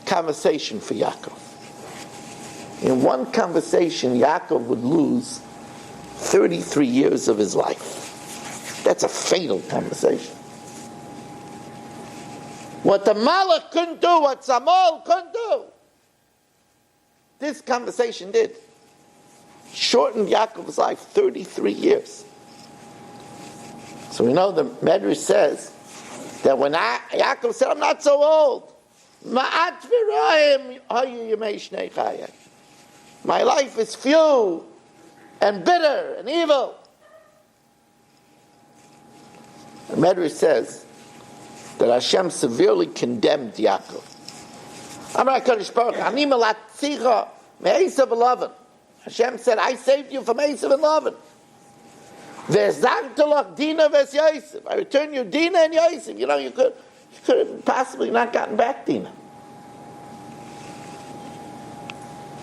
conversation for Yaakov. In one conversation, Yaakov would lose 33 years of his life. That's a fatal conversation. What the Malach couldn't do, what Samol couldn't do, this conversation did. Shortened Yaakov's life 33 years. So we know the Medrash says that when Yaakov said, I'm not so old, Ma'at v'roim hayu yemei shnei chayai. My life is few and bitter and evil. The Medrash says that Hashem severely condemned Yaakov. Amar HaKadosh Baruch Hu, Ani melatzicha me'esav v'lavan. Hashem said, I saved you from Esav and Lavan. Ve'zagtu lach Dina v'es Yosef. I returned you Dina and Yosef. You could have possibly not gotten back Dina.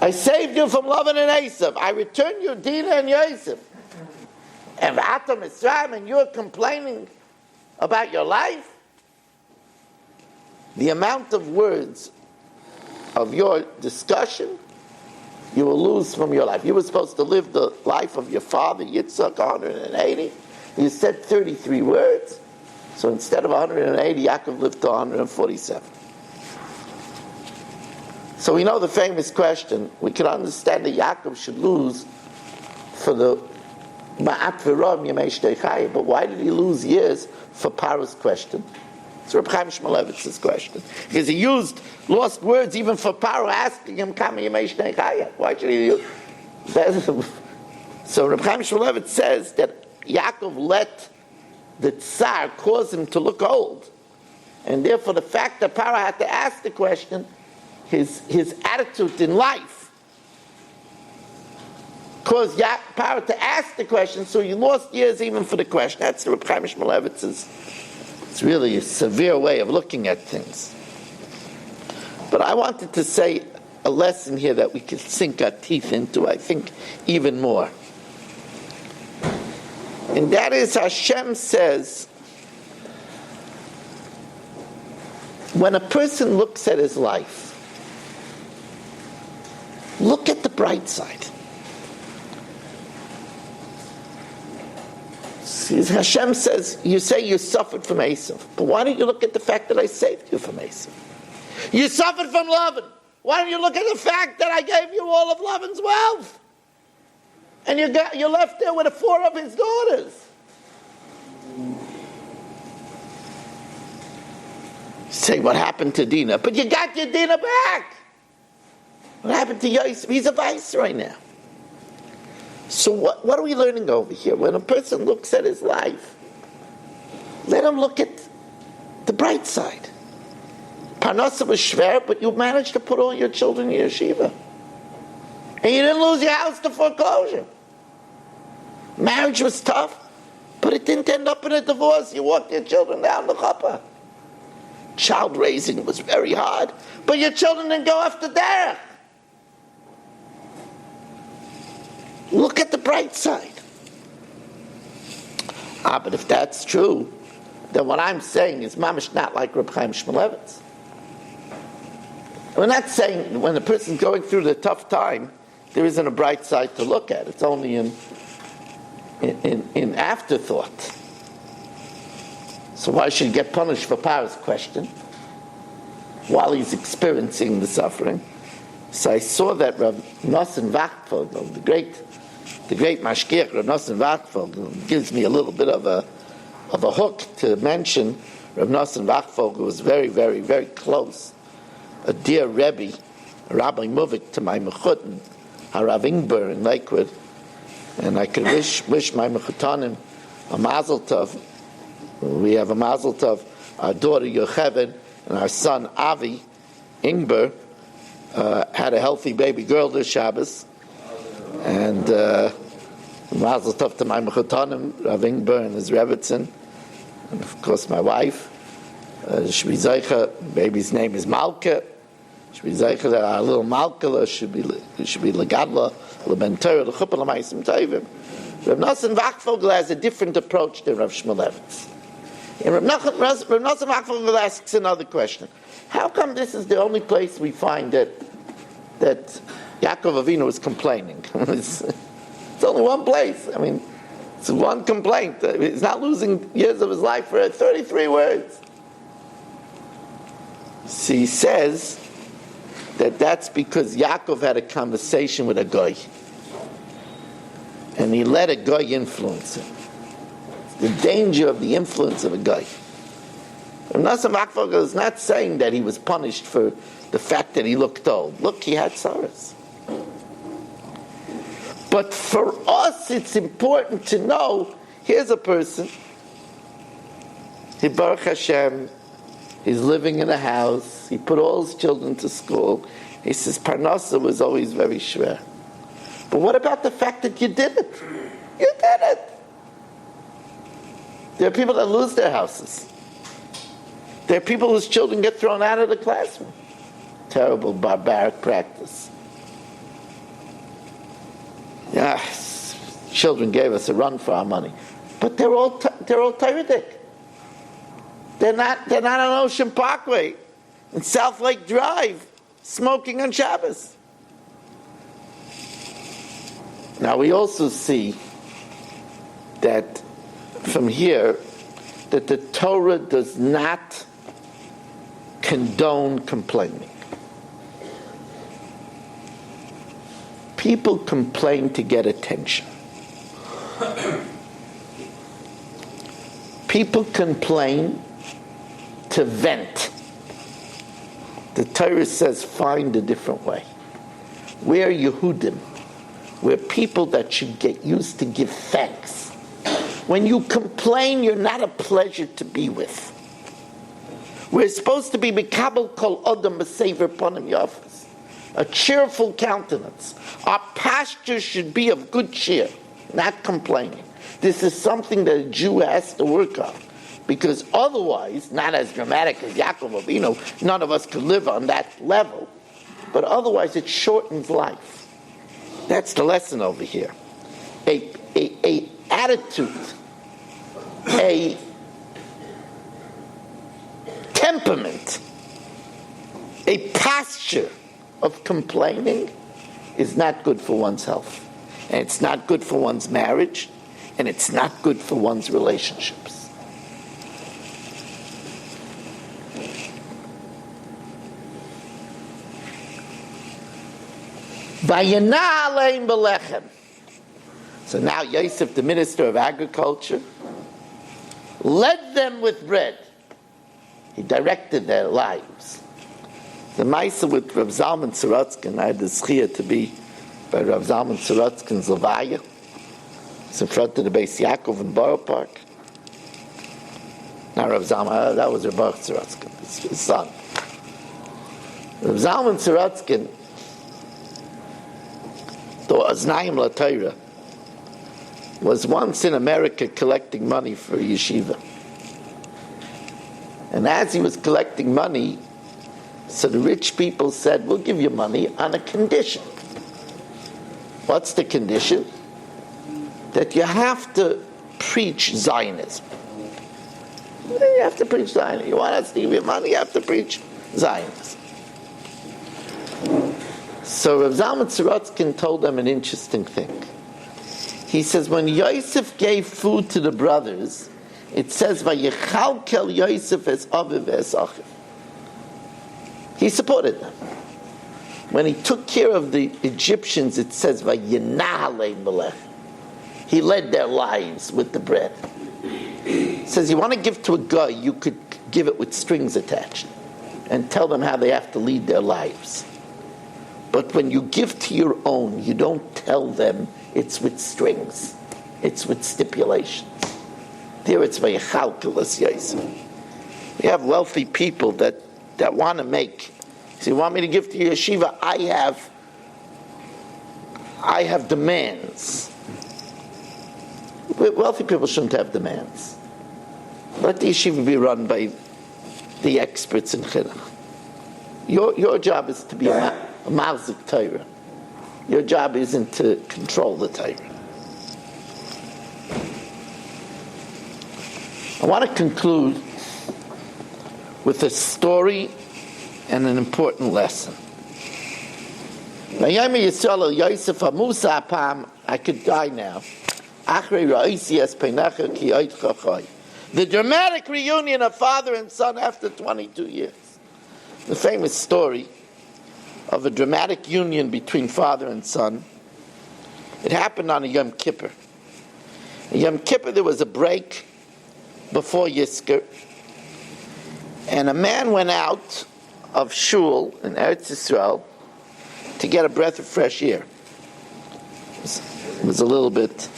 I saved you from Lavan and Esav. I returned you Dina and Yosef. And V'atam Mitzrayim, and you're complaining about your life? The amount of words of your discussion you will lose from your life. You were supposed to live the life of your father, Yitzhak, 180. You said 33 words. So instead of 180, Yaakov lived to 147. So we know the famous question. We can understand that Yaakov should lose for the Ma'at V'Ram Yemei Shtei Chayim. But why did he lose years for Paro's question? It's Reb Chaim Shmulevitz's question. Because he lost words even for Paro asking him, Kama Yemei Shtei Chayim. Why should he use that? So Reb Chaim Shmulevitz says that Yaakov let the Tsar cause him to look old. And therefore the fact that Paro had to ask the question, his attitude in life caused Paro to ask the question, so he lost years even for the question. That's Reb Chaim Shmulevitz's. It's really a severe way of looking at things. But I wanted to say a lesson here that we can sink our teeth into, I think, even more. And that is, Hashem says, when a person looks at his life, look at the bright side. See, Hashem says, you say you suffered from Esav, but why don't you look at the fact that I saved you from Esav? You suffered from Lavan. Why don't you look at the fact that I gave you all of Lavan's wealth? And you're left there with 4 of his daughters. Say, what happened to Dinah? But you got your Dinah back. What happened to Yosef? He's a vice right now. So what are we learning over here? When a person looks at his life, let him look at the bright side. Parnasa was schwer, but you managed to put all your children in yeshiva. And you didn't lose your house to foreclosure. Marriage was tough, but it didn't end up in a divorce. You walked your children down the chuppah. Child raising was very hard, but your children didn't go after derech. Look at the bright side. But if that's true, then what I'm saying is mamish not like Reb Chaim Shmulevitz. We're not saying when a person's going through the tough time, there isn't a bright side to look at. It's only in afterthought. So why should he get punished for Paro's question while he's experiencing the suffering? So I saw that Rav Nosson Wachtfogel, the great mashgiach Rav Nosson Wachtfogel, gives me a little bit of a hook to mention. Rav Nosson Wachtfogel was very, very, very close, a dear Rebbe, a Rabbi Muvik to my mechutin, Harav Ingber in Lakewood, and I could wish my mechutanim a mazel tov. We have a mazel tov, our daughter Yocheved and our son Avi Ingber had a healthy baby girl this Shabbos, and mazel tov to my mechutanim, Rav Ingber and his Rebbetzin, and of course my wife. Shvi Zeicha, baby's name is Malka. Shvi Zeicha, that our little Malka should be legadla, leben Torah, lechuppah, lemaisim tovim. Rav Nosson Wachtfogel has a different approach than Rav Shmulevitz. And Rav Nosson Wachtfogel asks another question. How come this is the only place we find that Yaakov Avinu is complaining? It's only one place. I mean, it's one complaint. He's not losing years of his life for 33 words. So he says that that's because Yaakov had a conversation with a guy. And he let a guy influence him. The danger of the influence of a guy. Rav Nosson Wachtfogel is not saying that he was punished for the fact that he looked old. Look, he had sorrows. But for us, it's important to know, here's a person, he Baruch Hashem, he's living in a house, he put all his children to school. He says, Parnasa was always very schwer. But what about the fact that you did it? You did it. There are people that lose their houses. There are people whose children get thrown out of the classroom. Terrible, barbaric practice. Yeah, children gave us a run for our money, but they're all Torah-dik. They're not on Ocean Parkway in South Lake Drive smoking on Shabbos. Now we also see that from here that the Torah does not condone complaining. People complain to get attention. People complain to vent. The Torah says find a different way. We're Yehudim. We're people that should get used to give thanks. When you complain, you're not a pleasure to be with. We're supposed to be Mikabel Kol Odom B'Sever Ponim Yafas, a cheerful countenance. Our posture should be of good cheer, not complaining. This is something that a Jew has to work on, because otherwise, not as dramatic as Yaakov Avinu, none of us could live on that level, but otherwise it shortens life. That's the lesson over here. A attitude, a temperament, a posture of complaining is not good for one's health. And it's not good for one's marriage, and it's not good for one's relationships. Vayana aleim belechem. So now Yosef, the minister of agriculture, led them with bread. He directed their lives. The Maisa with Rav Zalman Sorotzkin, I had the schia to be by Rav Zalman Sorotzkin's Levaya. It's in front of the Beis Yaakov in Borough Park. Not Rav Zalman, that was Rav Sorotzkin, his son. Rav Zalman Sorotzkin, the Aznayim LaTorah, was once in America collecting money for a yeshiva. And as he was collecting money, so the rich people said, we'll give you money on a condition. What's the condition? That you have to preach Zionism. You have to preach Zionism. You want us to give you money, you have to preach Zionism. So Rav Zalman Sorotzkin told them an interesting thing. He says, when Yosef gave food to the brothers, it says, Vayichalkel Yosef es aviv es achiv. He supported them. When he took care of the Egyptians, it says, Vayina aleim belechem. He led their lives with the bread. It says, you want to give to a guy, you could give it with strings attached and tell them how they have to lead their lives. But when you give to your own, you don't tell them it's with strings. It's with stipulations. There it's Vayichalkelas Yosef. We have wealthy people that want to make. So you want me to give to your yeshiva? I have demands. Wealthy people shouldn't have demands. Let the yeshiva be run by the experts in chinuch. Your job is to be a Malzik Torah. Your job isn't to control the Torah. I want to conclude with a story and an important lesson. I could die now. The dramatic reunion of father and son after 22 years. The famous story of a dramatic union between father and son. It happened on a Yom Kippur. On Yom Kippur there was a break before Yizkor, and a man went out of shul in Eretz Yisrael to get a breath of fresh air. He was a little bit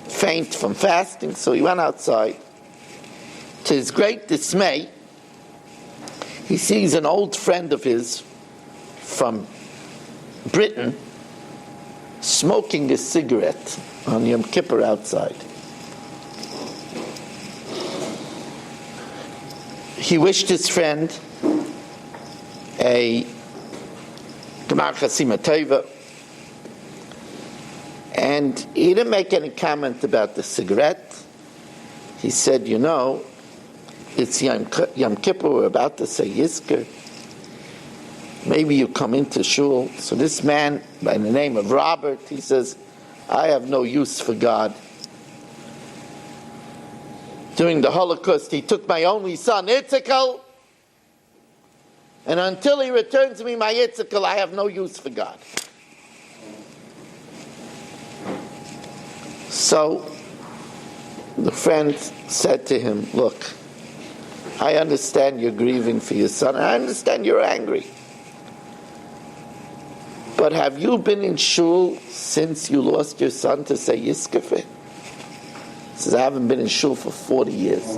faint from fasting, so he went outside. To his great dismay, he sees an old friend of his from Britain smoking a cigarette on Yom Kippur outside. He wished his friend a Gemar Chasima Tova, and he didn't make any comment about the cigarette. He said, it's Yom Kippur, we're about to say Yizkor. maybe you come into shul. So this man, by the name of Robert, he says, I have no use for God. During the Holocaust, he took my only son, Yitzchak, and until he returns me my Yitzchak, I have no use for God. So the friend said to him, look, I understand you're grieving for your son, and I understand you're angry. But have you been in shul since you lost your son to say Yiskafeh? He says, I haven't been in shul for 40 years.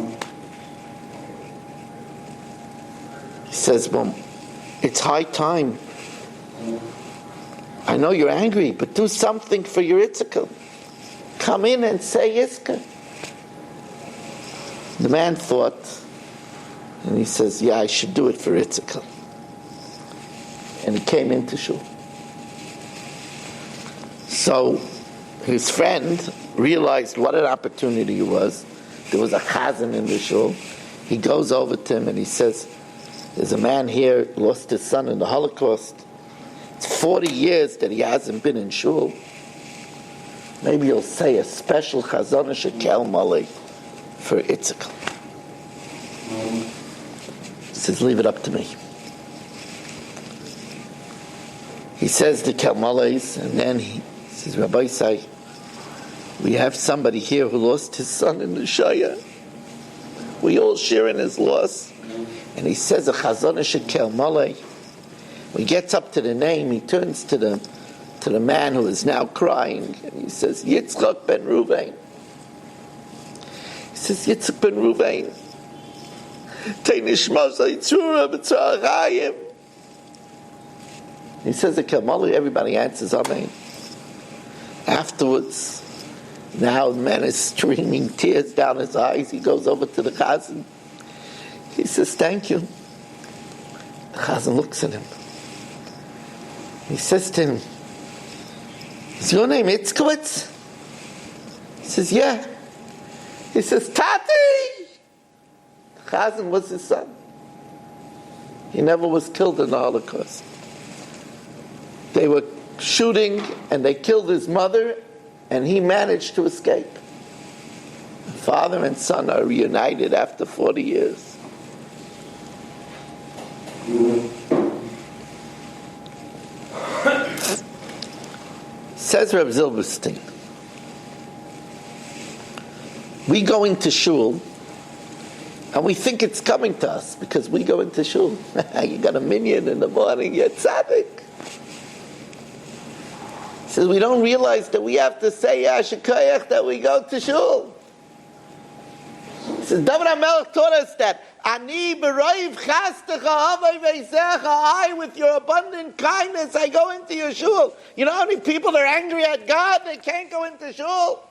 He says, well, it's high time. I know you're angry, but do something for your Yitzchak. Come in and say Yiskah. The man thought, and he says, yeah, I should do it for Yitzchak. And he came into shul. So his friend realized what an opportunity it was. There was a chazan in the shul. He goes over to him and he says, there's a man here who lost his son in the Holocaust. It's 40 years that he hasn't been in shul. Maybe you'll say a special chazon shekel malei for Yitzchak. He says, leave it up to me. He says the Kelmales, and then he says, Rabbi Say, we have somebody here who lost his son in the Shaya. We all share in his loss. And he says a chazon shekel malei. When he gets up to the name, he turns to the man who is now crying, and he says, Yitzchak ben Ruvain. He says, Yitzchak ben Ruvain. He says the Kelmali, everybody answers Amen. Afterwards, now the man is streaming tears down his eyes. He goes over to the chazan. He says, thank you. The chazan looks at him. He says to him, is your name Itzkowitz? He says, yeah. He says, Tati! Chazan was his son. He never was killed in the Holocaust. They were shooting and they killed his mother, and he managed to escape. Father and son are reunited after 40 years. Says Reb Zilberstein, we go into shul and we think it's coming to us because we go into shul. You got a minyan in the morning, you're tzaddik. He says we don't realize that we have to say Yashikayach that we go to shul. He says David HaMelech taught us that Ani b'roiv chastecha havai veisecha, I with your abundant kindness I go into your shul. You know how many people are angry at God they can't go into shul?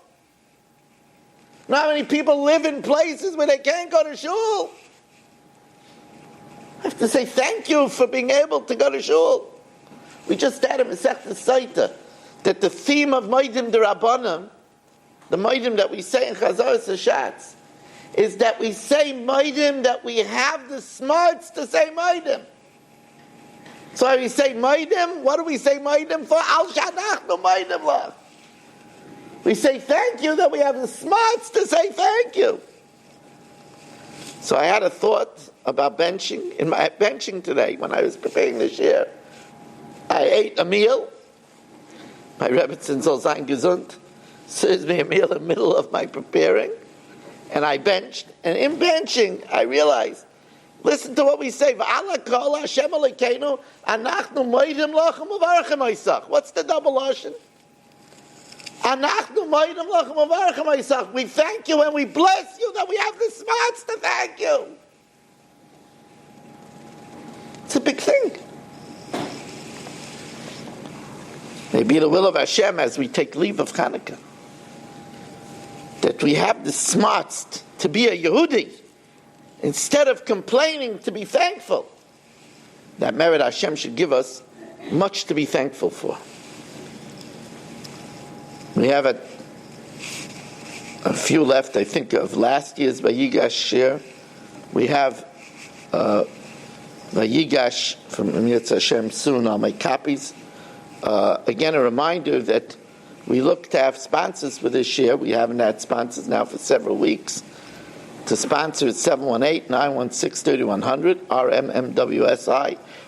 You know how many people live in places where they can't go to shul? I have to say thank you for being able to go to shul. We just had a Masechta Saita that the theme of Moedim D'Rabbanan, the Moedim that we say in Chazaras Hashatz, is that we say Moedim, that we have the smarts to say Moedim. So we say Moedim, what do we say Moedim for? Al Shanachnu Moedim Lach. We say thank you, that we have the smarts to say thank you. So I had a thought about benching. In my benching today, when I was preparing this year, I ate a meal. My Rebbetzin soll sein gesund serves me a meal in the middle of my preparing. And I benched, and in benching, I realized, listen to what we say, V'ala kol Hashem Elokeinu, anachnu moedim lachem uvarchem oisach. What's the double lashon? Anachnu moedim lachem uvarchem oisach. We thank you and we bless you that we have the smarts to thank you. It's a big thing. Maybe the will of Hashem as we take leave of Hanukkah, that we have the smarts to be a Yehudi, instead of complaining, to be thankful. That merit Hashem should give us much to be thankful for. We have a few left, I think, of last year's Vayigash share. We have Vayigash from Yitz Hashem soon. I'll make copies. Again, a reminder that we look to have sponsors for this year. We haven't had sponsors now for several weeks. To sponsor, it's 718-916-3100,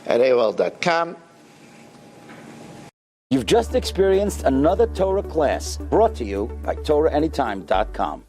rmmwsi@aol.com. You've just experienced another Torah class brought to you by TorahAnytime.com.